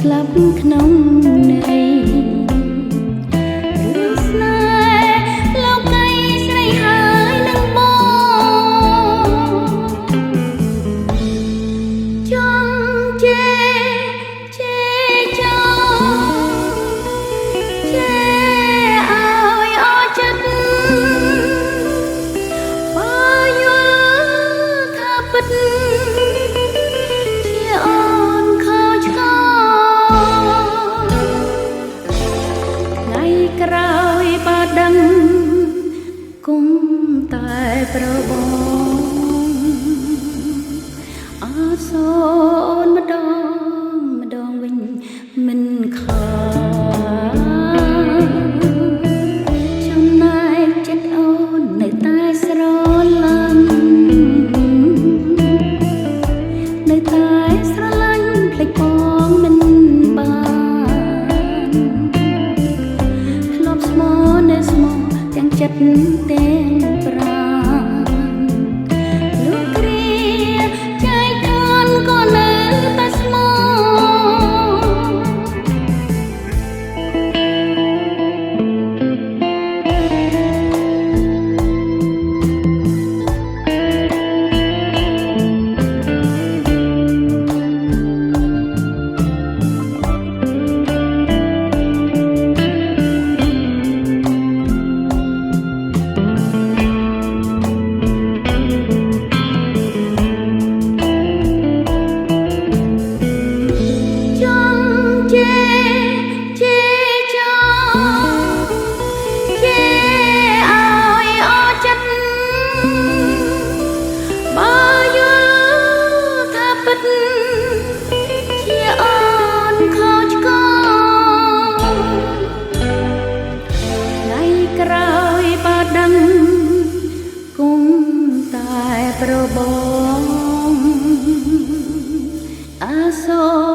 ស្លាប់ក្នុងន័យរឿងស្នេហ៍លោកីស្រីហើយនឹងបងចង់ជេចង់ជេឲ្យអស់ចិត្តបើយល់ថាពិតក្រោយបើដឹងគុំតែប្របងអសូនម្ដងវិញមិនខានចំណែកចិត្តអូននៅតែស្រឡាញ់នៅតែស្រឡាញ់ភ្លេចបងមិនទាំងចិត្តទាំងប្រាណលោកគ្រាចែកខានក៏នៅតែស្មោជាអូនខោឆ្កងថ្ងៃក្រោយបើដឹងគុំតែប្របងអាសូរ